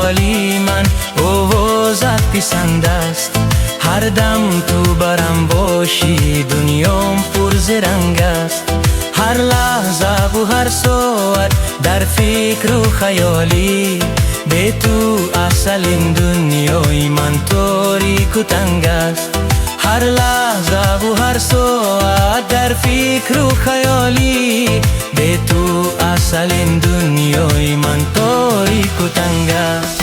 خیالی من آوازت پسند است. هر دم تو برم باشی دنیام پر ز رنگ است. هر لحظه و هر ساعت در فکر و خیالی، به تو اصل این دنیای من تاریک و تنگ است. هر لحظه و هر ساعت در فکر و خیالی، به تو اصل این دنیای من تاریک و تنگ است.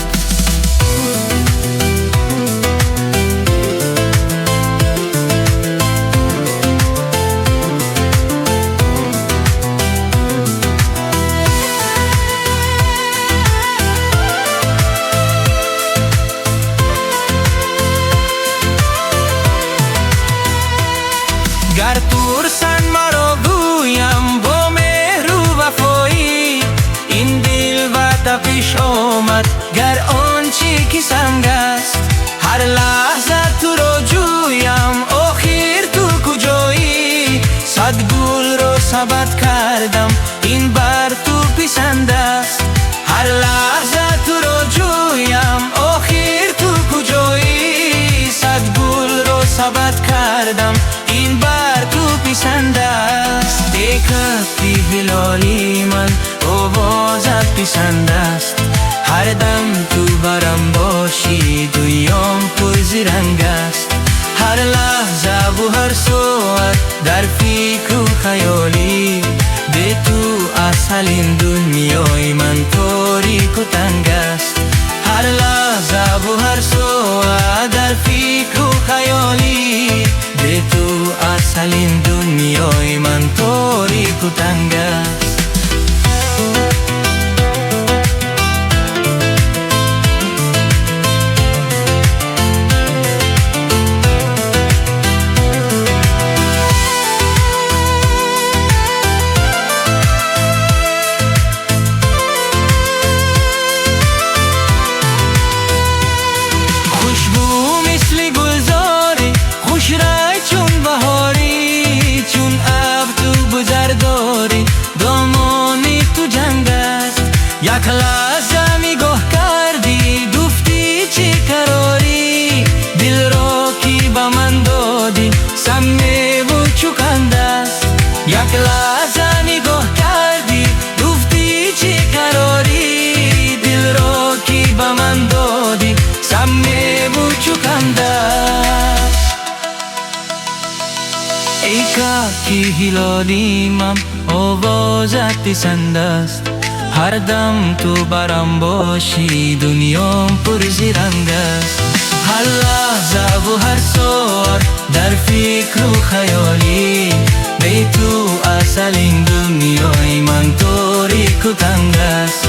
گر ترسن مرا گویم با مهر و وفایی، این دل و تپش آمد گر آنچه که سنگ است. هر لحظه تو را جویم آخر تو کجایی، صد گل را ثبت کردم این بر تو پسند است. هر لحظه تو را جویم آخر تو کجایی، صد گل را ثبت کردم این بر تو پسند است. ای کفی هلالی من آوازت پسند است. هر دم تو برم باشی دنیام پر ز رنگ است. هر لحظه و هر ساعت در فکر و خیالی، به تو اصل این دنیای من تاریک و تنگ است. هر لحظه و هر ساعت در فکر و خیالی، به تو اصل این دنیای من تاریک و تنگ است. خوشبو مثل گلزاری، خوش رای چون بهاری، چون اب تو بزرداری دامانی تو جنگ است. یک لحظه نگاه کردی گفتی چه قراری، دل را کی به من دادی سمه و چکند است. یک لحظه نگاه کردی گفتی چه قراری، دل را کی به من دادی سمه و چکند است. ای کاکی هلالی من آوازت پسند است. هر دم تو برم باشی دنیام پر ز رنگ است. هر لحظه و هر ساعت در فکر و خیالی، به تو اصل این دنیای من تاریک و تنگ است.